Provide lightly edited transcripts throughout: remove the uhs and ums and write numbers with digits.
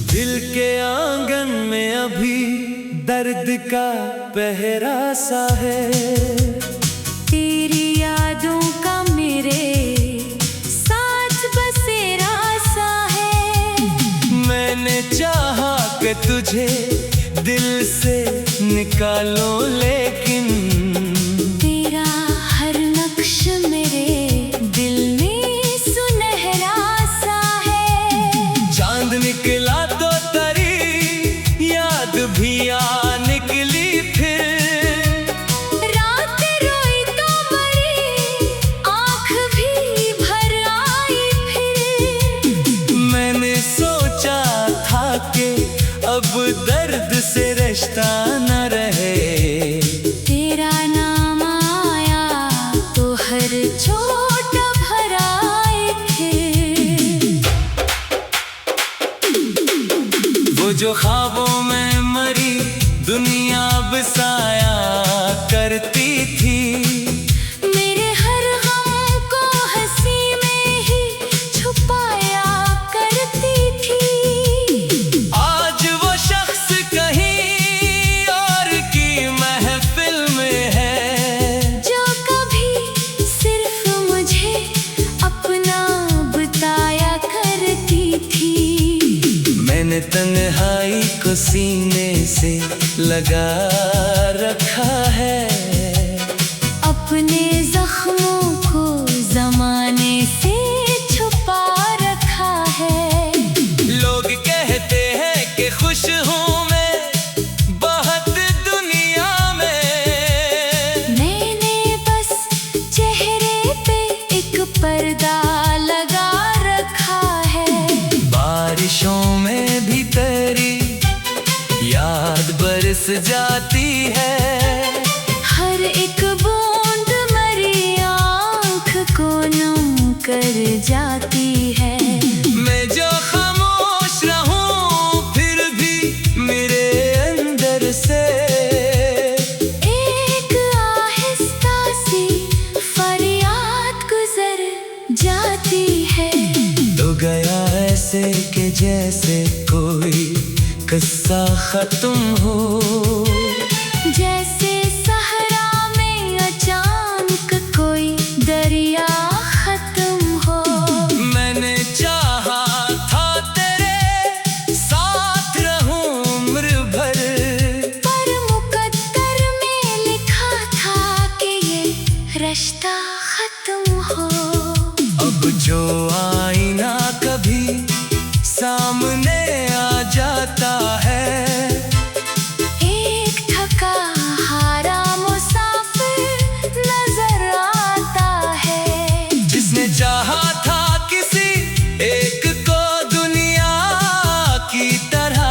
दिल के आंगन में अभी दर्द का पहरा सा है। तेरी यादों का मेरे साथ बसेरा सा है। मैंने चाहा कि तुझे दिल से निकालो, लेकिन तेरा हर नक्श मेरे दिल में सुनहरा सा है। चांद निकला तो तेरी याद भी आ निकली, फिर रात रोई तो मरी आँख भी भर आई फिर। मैंने सोचा था कि अब दर्द से रिश्ता न रहे। तेरा नाम आया तो हर चोट भर आई फिर। वो जो ख्वाबों में मरी दुनिया बसाया करती थी, मेरे हर गम को हंसी में ही छुपाया करती थी। आज वो शख्स कहीं और की महफिल में है, जो कभी सिर्फ मुझे अपना बताया करती थी। मैंने तन्हाई को सीने से लगा रखा है। अपने जख्मों को जमाने से छुपा रखा है। लोग कहते हैं कि खुश हूँ मैं बहुत दुनिया में। मैंने बस चेहरे पे एक पर्दा लगा रखा है। बारिशों में भी तेरी याद बरस जाती है। हर एक बूंद मरी आँख को नम कर जाती है। मैं जो खामोश रहूं फिर भी मेरे अंदर से एक आहिस्ता सी फरियाद गुजर जाती है। तो गया ऐसे कि जैसे कोई किस्सा खत्म हो। जैसे सहरा में अचानक कोई दरिया खत्म हो। मैंने चाहा था तेरे साथ रहूं उम्र भर, पर मुकद्दर में लिखा था कि ये रिश्ता खत्म हो। अब जो आईना कभी सामने आ जाता है, एक थका हारा मुसाफिर नजर आता है। जिसने चाहा था किसी एक को दुनिया की तरह,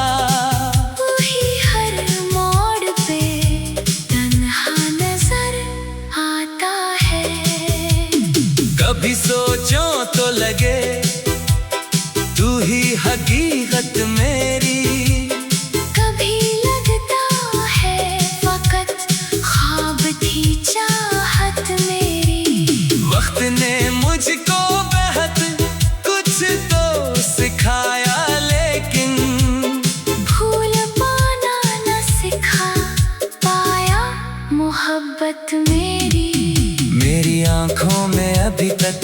वही हर मोड़ पे तन्हा नजर आता है। कभी सोचो तो लगे तू ही हकीकत मेरी। कभी लगता है फकत ख्वाब थी चाहत मेरी। वक्त ने मुझको बेहद कुछ तो सिखाया, लेकिन भूल पाना न सिखा पाया मोहब्बत मेरी। मेरी आंखों में अभी तक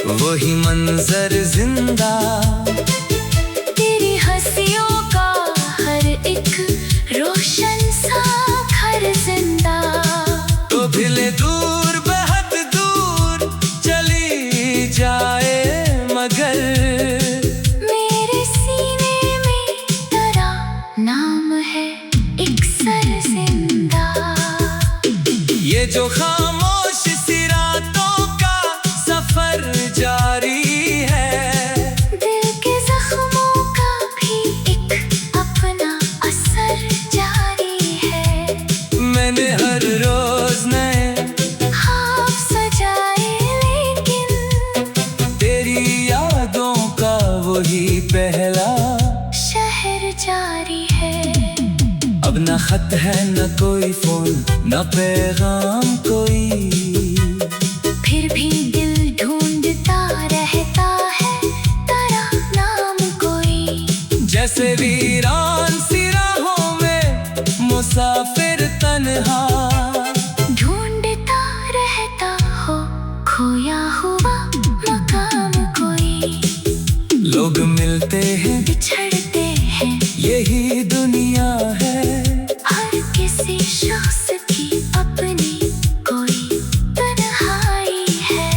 वही मंजर जिंदा। तेरी हंसियों का हर एक रोशन सा घर जिंदा। तो भिले दूर बहुत दूर चली जाए, मगर मेरे सीने में तेरा नाम है एक सर जिंदा। ये जो खामोश सी रातों का सफर जारी है, दिल के जख्मों का भी एक अपना असर जारी है। मैंने हर रोज नए ख्वाब सजाए, लेकिन तेरी यादों का वही पहला न खत है न कोई फोन न पैगाम कोई, फिर भी दिल ढूंढता रहता है तेरा नाम कोई। जैसे वीरान सी राहों में मुसाफिर तन्हा, ढूंढता रहता हो खोया हुआ मकाम कोई। लोग मिलते हैं बिछड़ते हैं यही दुनिया है, हर किसी शख्स की अपनी कोई तन्हाई है।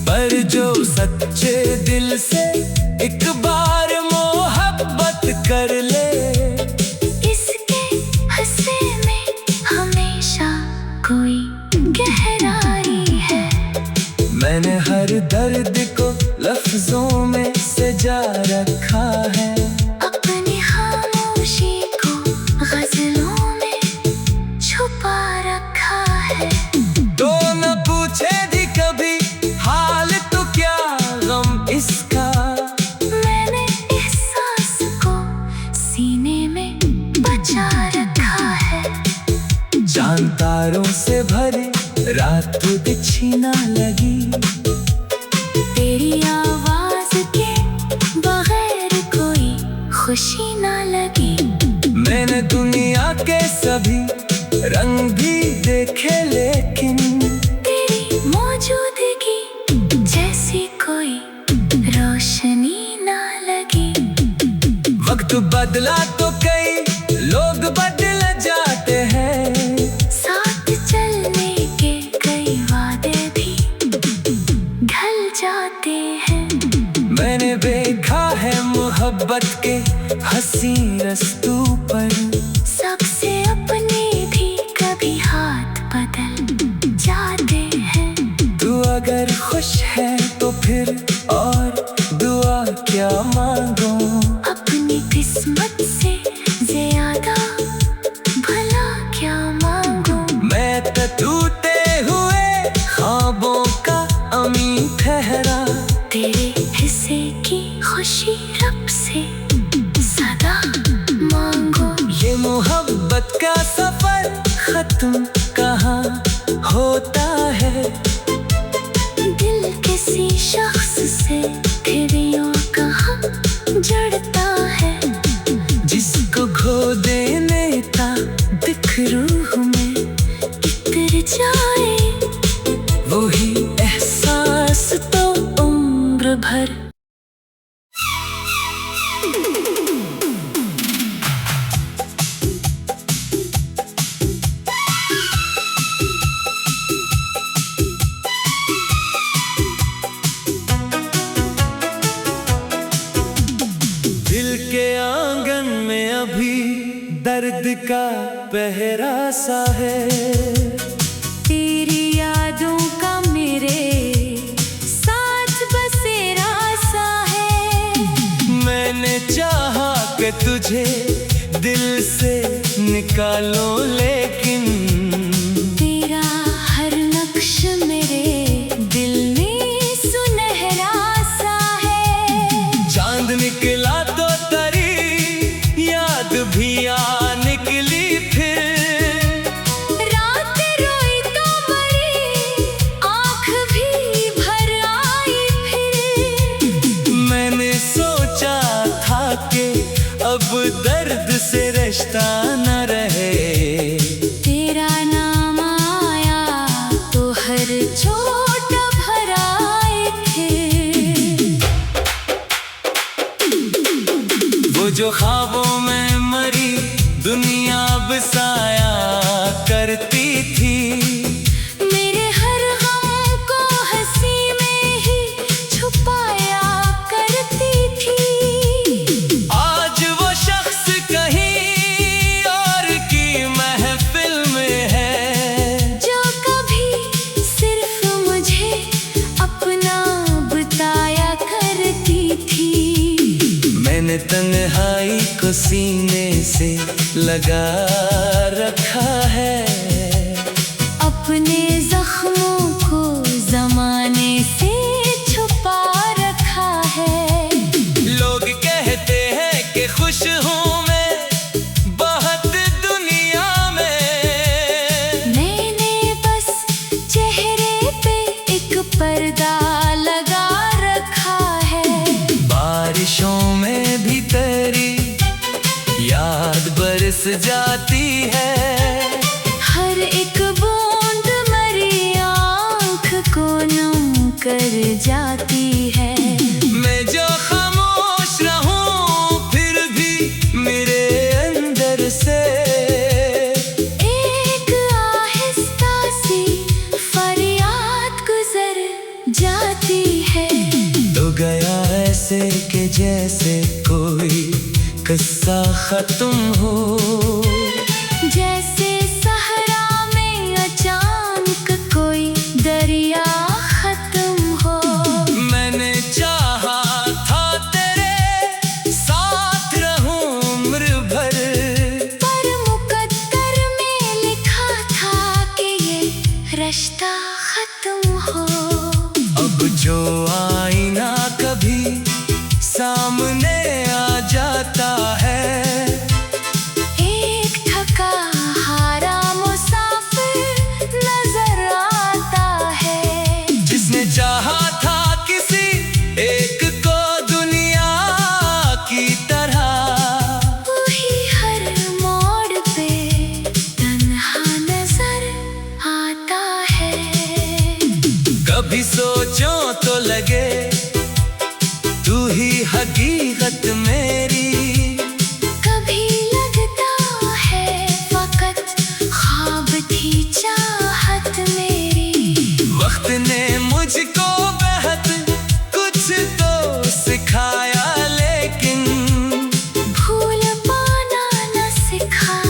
पर जो सच्चे दिल से एक बार मोहब्बत कर ले, इसके हंसने में हमेशा कोई गहराई है। मैंने हर दर्द को लफ्जों में सजा रखा है, अपनी खामोशी को गजलों में छुपा रखा है। तो न पूछे भी कभी हाल तो क्या गम इसका, मैंने एहसास को सीने में बचा रखा है। चांद तारों से भरे रात बिछी ना लगी, तेरी आवाज के बगैर कोई खुशी ना लगी। मैंने दुनिया के सभी रंग भी देखे लेकिन तेरी मौजूदगी जैसी कोई रोशनी ना लगी। वक्त बदला तो कई लोग बदल जाते हैं, साथ चलने के कई वादे भी ढल जाते हैं। मैंने देखा है मोहब्बत के हंसी रस्तों पर, सबसे अपने भी कभी हाथ बदल जाते हैं। तू अगर खुश है तो फिर और दुआ क्या मांगो, अपनी किस्मत से ज्यादा भला क्या मांगो। मैं तो टूटे हुए ख्वाबों का अमीन ठहरा, तेरे हिस्से की खुशी रब से सदा मांगो। ये मोहब्बत का सफर खत्म कहाँ होता है, दिल किसी शख्स से फिर यूं कहाँ जड़ता है। जिसको खो देने का दिख रूह में इतर जाए, वही एहसास तो उम्र भर। दिल के आंगन में अभी दर्द का पहरा सा है, तेरी यादों का मेरे साथ बसेरा सा है। मैंने चाहा कि तुझे दिल से निकालो लेकिन तेरा हर नक्श मेरे दिल में सुनहरा सा है। चांद निकला तो तेरी याद भी आ निकली, फिर रात रोई तो मरी आँख भी भर आई फिर। मैंने सोचा था कि अब दर्द से रिश्ता न रहे, तेरा नाम आया तो हर चोट भर आई फिर। वो जो ख्वाबों में मरी दुनिया बसाया करती थी, मेरे हर गम को हंसी में ही छुपाया करती थी। आज वो शख्स कहीं और की महफिल में है, जो कभी सिर्फ मुझे अपना बताया करती थी। मैंने तन्हाई को सीने से लगा रखा है, अपने जख्मों को जमाने से छुपा रखा है। लोग कहते हैं कि खुश हूँ मैं बहुत दुनिया बरस जाती है। हर एक बूंद मेरी आँख को नम कर जाती है। मैं जो खामोश रहूं फिर भी मेरे अंदर से एक आहिस्ता सी फरियाद गुजर जाती है। तो गया ऐसे कि जैसे कोई किस्सा खत्म हो, जैसे सहरा में अचानक कोई दरिया खत्म हो। मैंने चाहा था तेरे साथ रहूं उम्र भर, पर मुकद्दर में लिखा था कि ये रिश्ता खत्म हो। अब जो आईना कभी सामने आ जाता है, एक थका हारा मुसाफिर नजर आता है। जिसने चाहा था किसी एक को दुनिया की तरह, वही हर मोड़ पे तन्हा नजर आता है। कभी सोचो तो लगे तू ही हकीकत मेरी, कभी लगता है फकत ख्वाब थी चाहत मेरी। वक्त ने मुझको बेहद कुछ तो सिखाया, लेकिन भूल पाना न सिखा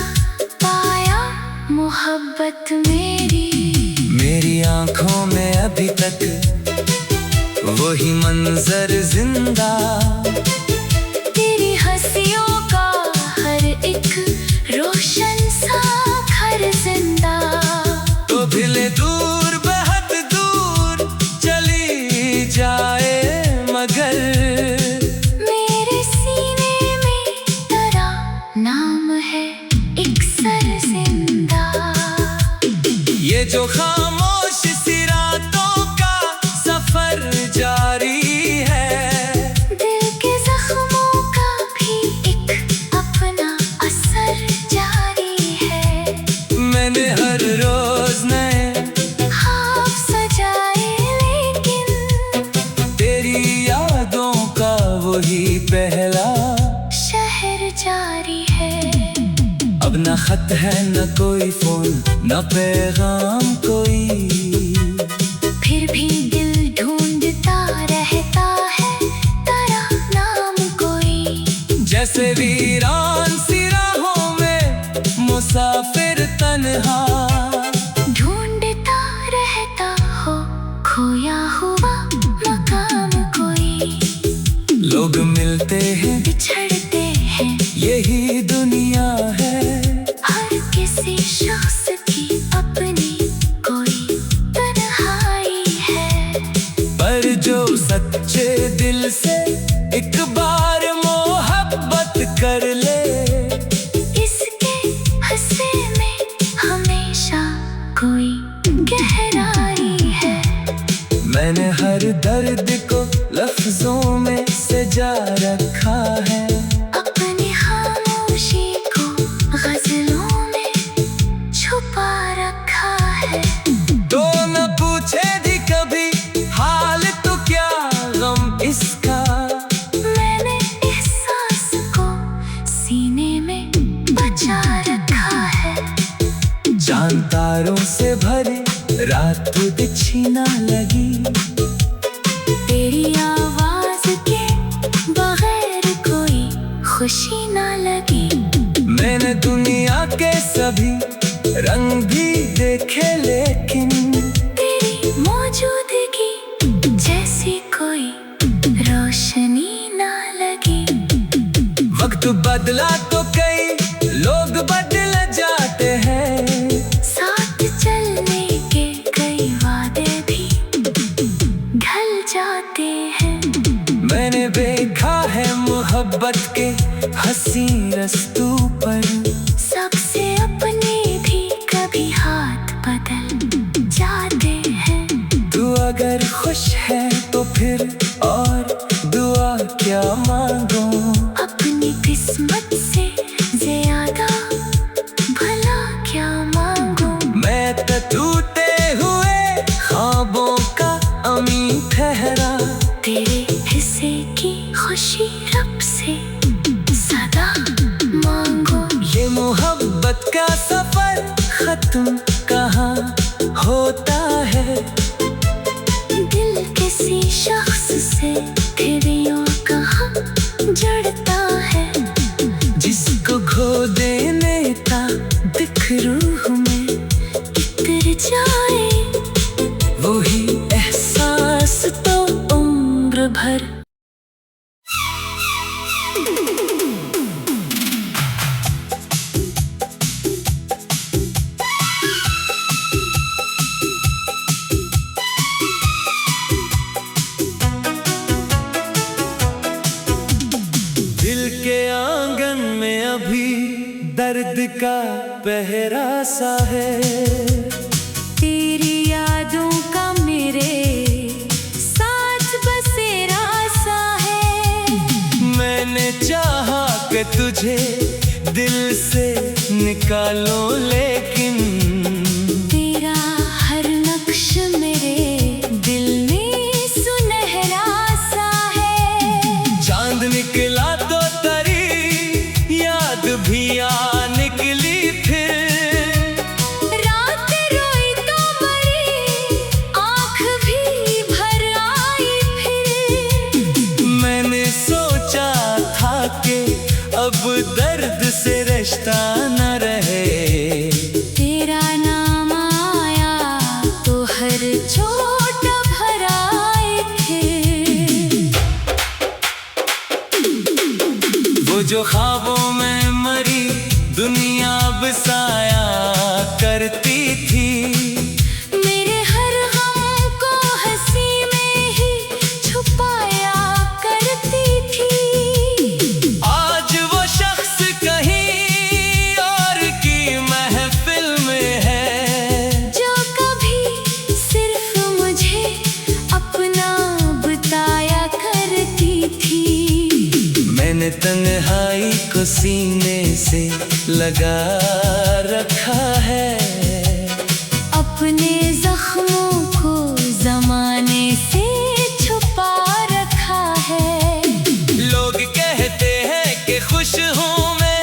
पाया मोहब्बत मेरी। मेरी आंखों में अभी तक वही मंजर जिंदा, तेरी हंसियों का हर एक रोशन सा घर जिंदा। तो भिले दूर बेहद दूर चली जाए, मगर मेरे सीने में तेरा नाम है एक सर जिंदा। ये जो खामोश सी रातों का सफर जारी है, दिल के जख्मों का भी एक अपना असर जारी है। मैंने हर रोज नए ख्वाब सजाए, लेकिन तेरी यादों का वही पहला शहर जारी है। अब न खत है न कोई फोन न पैगाम कोई, फिर भी दिल ढूंढता रहता है तेरा नाम कोई। जैसे वीरान सी राहों में मुसाफिर तन्हा, ढूंढता रहता हो खोया हुआ मकाम कोई। लोग मिलते हैं बिछड़ते हैं यही दुनिया है, हर किसी शख्स की अपनी कोई तन्हाई है। पर जो सच्चे दिल से एक बार मोहब्बत कर ले, इसके हंसे में हमेशा कोई गहराई है। मैंने हर दर्द को लफ्जों में सजा रखा है, अपनी खामोशी को गजलों में छुपा रखा है। तो न पूछे भी कभी हाल तो क्या गम इसका, मैंने एहसास को सीने में बचा रखा है। चांद तारों से भरे रात बिछी ना लगी, तेरी आवाज के बगैर कोई खुशी ना लगी। मैंने दुनिया के सभी रंग भी देखे, लेकिन तेरी मौजूदगी जैसी कोई रोशनी ना लगी। वक्त बदला तो कई लोग बदल जाते हैं, साथ चलने के कई वादे भी ढल जाते हैं। मैंने देखा है मोहब्बत के हंसी रस्तों पर, सबसे अपने भी कभी हाथ बदल जाते हैं। तू अगर खुश है तो फिर और दुआ क्या मांगो, अपनी किस्मत से ज्यादा खुशी रब से सदा मांगो। ये मोहब्बत का सफर खत्म कहाँ होता है, दिल किसी शख्स से फिर यूं कहाँ जड़ता है। जिसको खो देने का दिख रूह में इतर जाए, वही एहसास तो उम्र भर। दिल के आंगन में अभी दर्द का पहरा सा है, तेरी यादों का मेरे साथ बसेरा सा है। मैंने चाहा कि तुझे दिल से निकालो, लेकिन तेरा हर नक्श मेरे दिल में सुनहरा सा है। चांद निकला तो तरी याद भी आ निकली, फिर रात रोई तो मरी आँख भी भर आई फिर। मैंने सोचा था कि अब दर्द से रिश्ता न रहे, तेरा नाम आया तो हर चोट भर आई फिर। वो जो ख्वाबों में मरी दुनिया बसाया करती थी, मेरे हर गम को हंसी में ही छुपाया करती थी। आज वो शख्स कहीं और की महफिल में है, जो कभी सिर्फ मुझे अपना बताया करती थी। मैंने तन्हाई को सीने से लगा रखा है, अपने जख्मों को जमाने से छुपा रखा है। लोग कहते हैं कि खुश हूँ मैं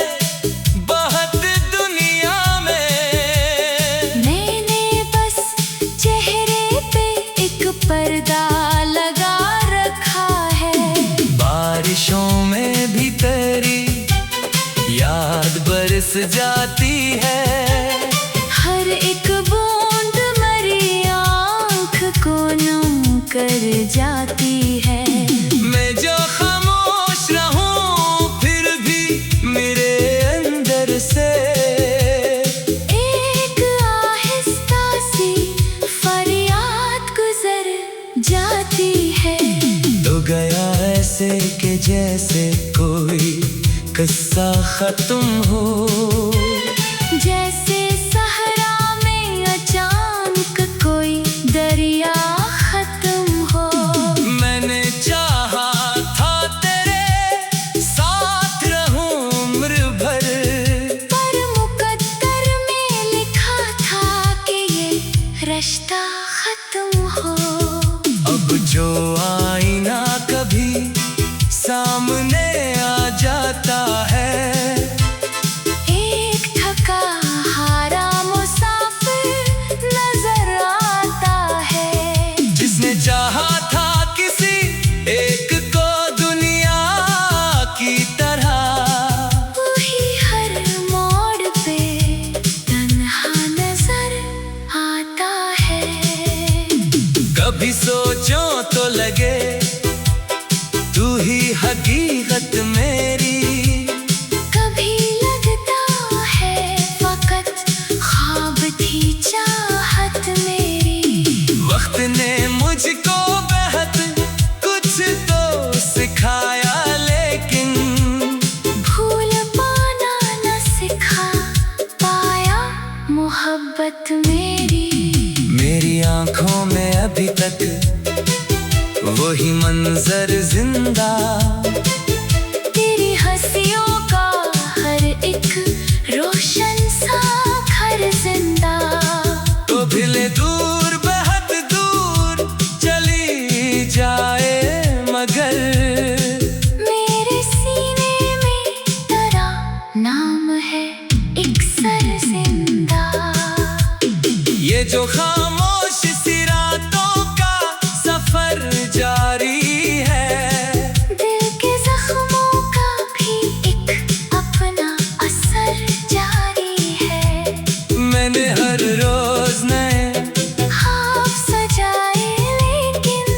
बहुत दुनिया में, मैंने बस चेहरे पे एक पर्दा लगा रखा है। बारिशों में भी तेरी याद बरस जाती है, हर एक बूंद मरी आँख को नम कर जाती है। मैं जो खामोश रहूं फिर भी मेरे अंदर से एक आहिस्ता सी फरियाद गुजर जाती है। तो गया ऐसे कि जैसे कोई किस्सा खत्म हो, जैसे सहरा में अचानक कोई दरिया खत्म हो। मैंने चाहा था तेरे साथ रहूं उम्र भर, पर मुकद्दर में लिखा था कि ये रिश्ता खत्म हो। अब जो आईना कभी सामने आ जाता है, एक थका हारा मुसाफिर नजर आता है। जिसने चाहा था किसी एक को दुनिया की तरह, वही हर मोड़ पे तन्हा नजर आता है। कभी सोचो तो लगे तू ही हकीकत मेरी, कभी लगता है फकत ख्वाब थी चाहत मेरी। वक्त ने मुझको बेहद कुछ तो सिखाया, लेकिन भूल पाना न सिखा पाया मोहब्बत मेरी आंखों में अभी तक वही मंजर जिंदा, तेरी हंसी जो खामोश सी रातों का सफर जारी है। दिल के जख्मों का भी एक अपना असर जारी है। मैंने हर रोज नए ख्वाब सजाए लेकिन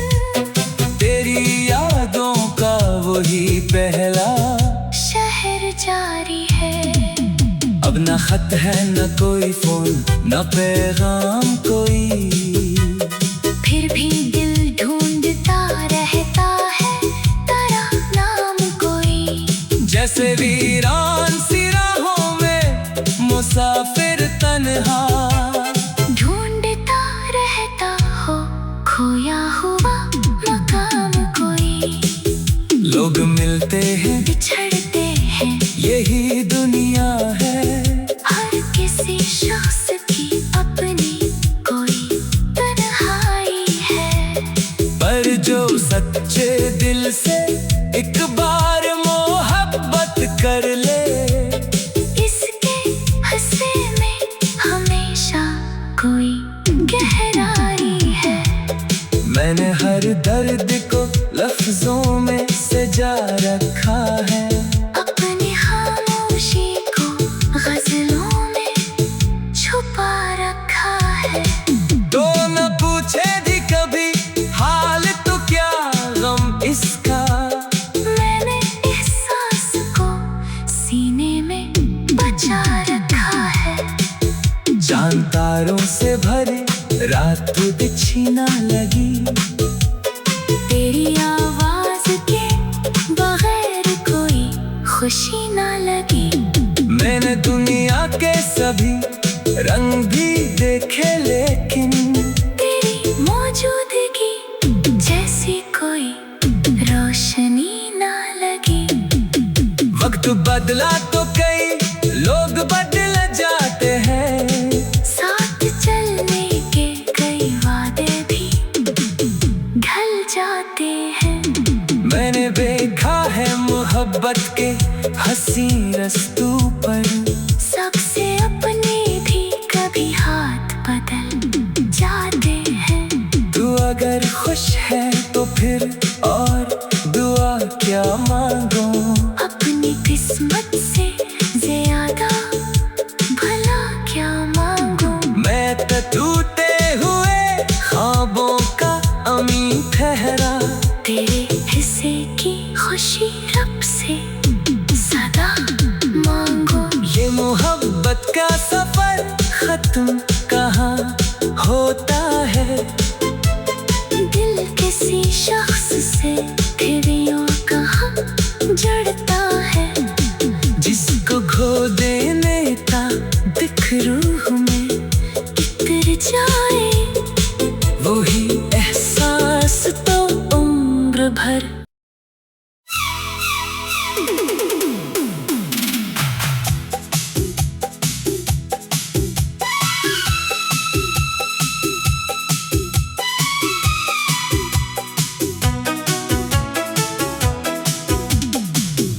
तेरी यादों का वही पहला शहर जारी है। अब न खत है न कोई फोन न पैगाम कोई, फिर भी दिल ढूंढता रहता है तेरा नाम कोई। जैसे वीरान सी राहों में मुसाफिर तन्हा, ढूंढता रहता हो खोया हुआ मकाम कोई। लोग मिलते हैं बिछड़ते हैं यही दुनिया है। हर किसी शख्स की अपनी कोई तन्हाई है। पर जो सच्चे दिल से एक बार मोहब्बत कर ले, इसके हंसे में हमेशा कोई गहराई है। मैंने हर दर्द को लफ्जों में सजा रखा है। अपनी खामोशी को गजलों में छुपा रखा है। तो न पूछे भी कभी हाल तो क्या गम इसका, मैंने एहसास को सीने में बचा रखा है। चांद तारों से भरे रात बिछी ना लगी, तेरी आवाज के बगैर कोई खुशी ना लगी। मैंने दुनिया के सभी रंग भी देखे लेकिन तेरी मौजूदगी जैसी कोई रोशनी ना लगी। वक्त बदला तो कई लोग बदल जाते हैं। साथ चलने के कई वादे भी ढल जाते हैं। मैंने देखा है मोहब्बत के हंसी रस्तों पर, सबसे अपने भी कभी हाथ बदल जाते हैं। तू अगर खुश है तो फिर और दुआ क्या मांगो, अपनी किस्मत से ज्यादा भला क्या मांगू। मैं तो टूटे हुए ख्वाबों का अमीन ठहरा। तेरे हिस्से की खुशी रब से सदा मांगो। ये मोहब्बत का सफर खत्म कहाँ होता है। दिल किसी शख्स से फिर यूं कहाँ जड़ता है। जिसको खो देने का दिख रूह में इतर जाए वही एहसास तो उम्र भर।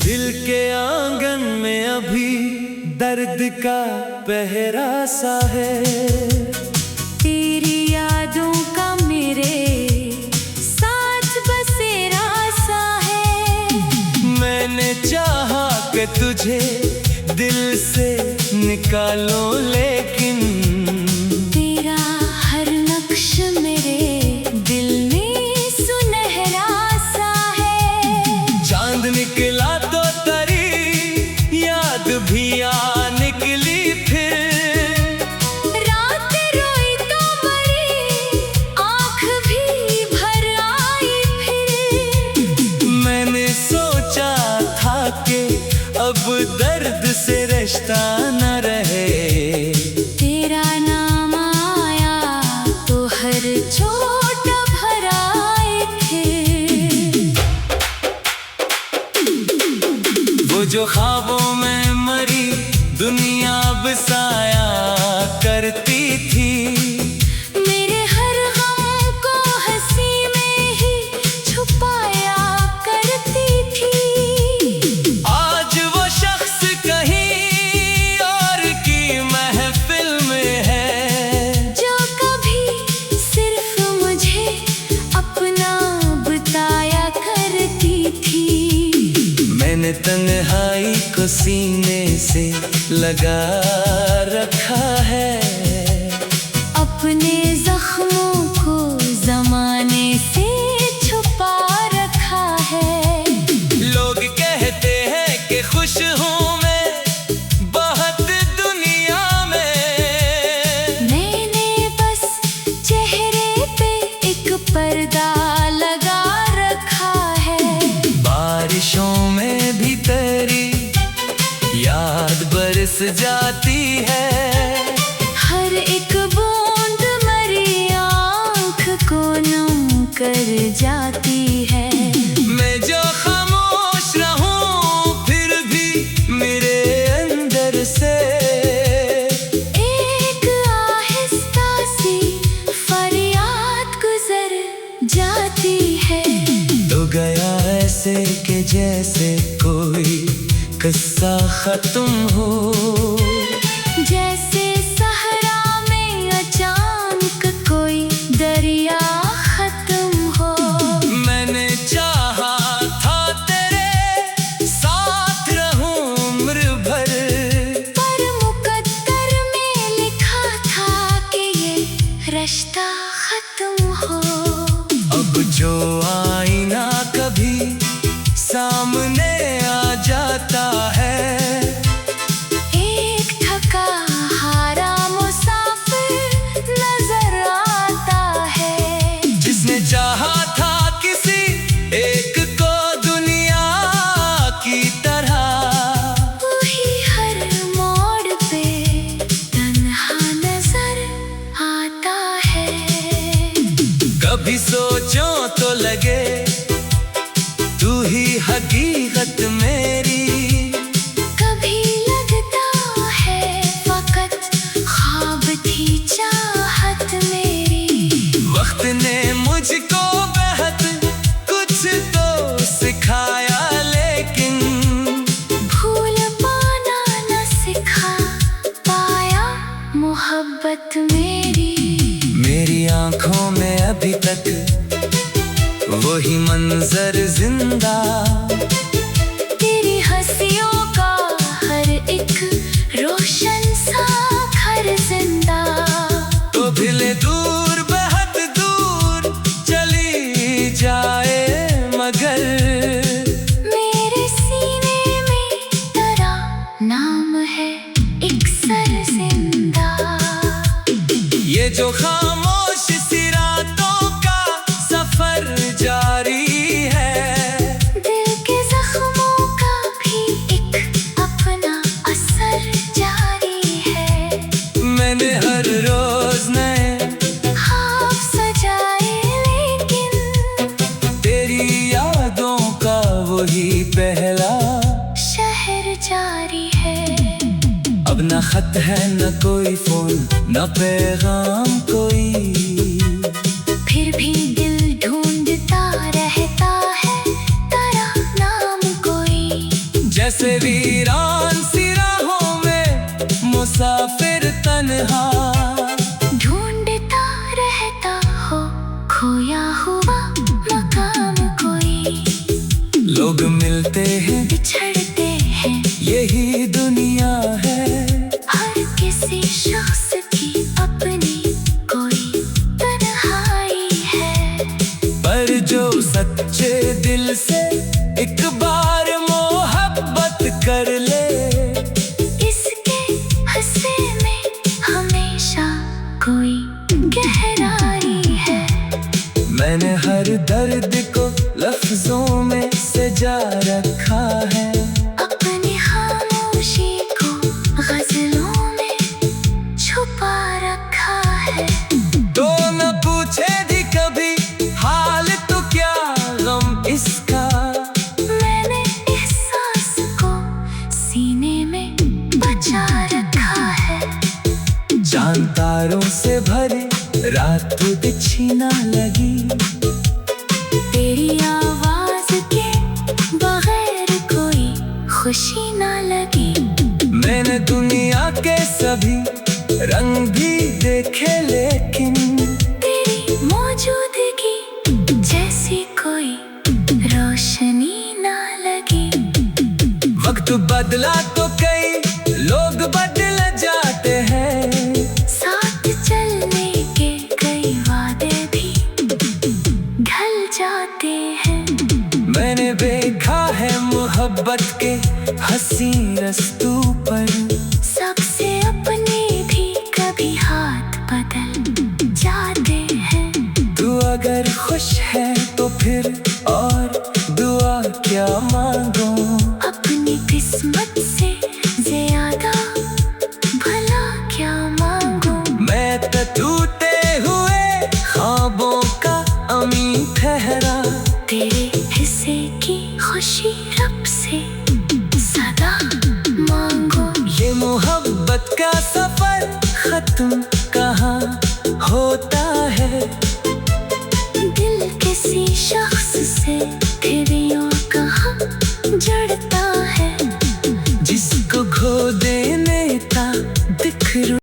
दिल के आंगन में अभी दर्द का पहरा सा है। तेरी यादों का मेरे साथ बसेरा सा है। मैंने चाहा कि तुझे दिल से निकालो लेकिन तेरा हर नक्श मेरे दिल में सुनहरा सा है। चांद निकला तो तेरी याद भी आ निकली फिर। रात रोई तो मरी आँख भी भर आई फिर। मैंने सोचा था कि अब दर्द से रिश्ता न रहे। तेरा नाम आया तो हर चोट भराए थे। वो जो ख्वाबों में मरी दुनिया बसाया करती थी। मेरे हर गम को हंसी में ही छुपाया करती थी। आज वो शख्स कहीं और की महफिल में है। जो कभी मैंने तन्हाई को सीने से लगा रखा है। अपने जख्मों को जमाने से छुपा रखा है। लोग कहते हैं कि खुश हूँ मैं बहुत दुनिया में। मैंने बस चेहरे पे एक पर्दा लगा रखा है। बारिशों में भी तेरी याद बरस जाती है। हर एक बूंद मरी आँख को नम कर जाती है। मैं जो खामोश रहूं फिर भी मेरे अंदर से एक आहिस्ता सी फरियाद गुजर जाती है। तो गया ऐसे कि जैसे कोई किस्सा खत्म हो। जैसे सहरा में अचानक कोई दरिया खत्म हो। मैंने चाहा था तेरे साथ रहूं उम्र भर, पर मुकद्दर में लिखा था कि ये रिश्ता खत्म हो। अब जो आईना कभी सामने आ जाता है, एक थका हारा मुसाफिर नजर आता है। जिसने चाहा था किसी एक को दुनिया की तरह, वही हर मोड़ पे तन्हा नजर आता है। कभी सोचो तो लगे तू ही हकीकत मेरी। कभी लगता है फकत ख्वाब थी चाहत मेरी। वक्त ने मुझको बेहद कुछ तो सिखाया, लेकिन भूल पाना न सिखा पाया मोहब्बत मेरी। मेरी आंखों में अभी तक वही मंजर जिंदा। तेरी हंसियों का हर एक रोशन सा घर जिंदा। तो भिले दूर बेहद दूर चली जाए, मगर मेरे सीने में तेरा नाम है एक सर जिंदा। ये जो खामोश सी रातों का सफर जारी है, दिल के जख्मों का भी एक अपना असर जारी है। मैंने हर रोज नए ख्वाब सजाए, लेकिन तेरी यादों का वही पहला शहर जारी है। अब न खत है न कोई फोन न पैगाम कोई, फिर भी दिल ढूंढता रहता है तेरा नाम कोई। जैसे वीरान सी राहों में मुसाफिर तन्हा, ढूंढता रहता हो खोया हुआ मकाम कोई। लोग मिलते हैं बिछड़ते हैं, यही दुनिया है। हर किसी शख्स की अपनी कोई तन्हाई है। पर जो सच्चे दिल से एक बार मोहब्बत कर ले, इसके हंसे में हमेशा कोई गहराई है। मैंने हर दर्द को लफ्जों में सजा रखा है। अपनी खामोशी को गजलों में छुपा रखा है। तो न पूछे भी कभी हाल तो क्या गम इसका, मैंने एहसास को सीने में बचा रखा है। चांद तारों से भरे रात बिछी ना लगी, तेरी आवाज के बगैर कोई खुशी ना लगी। मैंने दुनिया के सभी रंग भी देखे, लेकिन तेरी मौजूदगी जैसी कोई रोशनी ना लगी। वक्त बदला तो कई लोग बदल जाते हैं। साथ चलने के कई वादे भी ढल जाते हैं। मैंने देखा है मोहब्बत के हंसी रस्तों पर, सबसे अपने भी कभी हाथ बदल जाते हैं। तू अगर खुश है तो फिर और दुआ क्या मांगो, अपनी किस्मत से ज्यादा भला क्या मांगो। मैं तो टूटे हुए ख्वाबों का अमीर ठहरा, तेरे हिस्से की खुशी रब से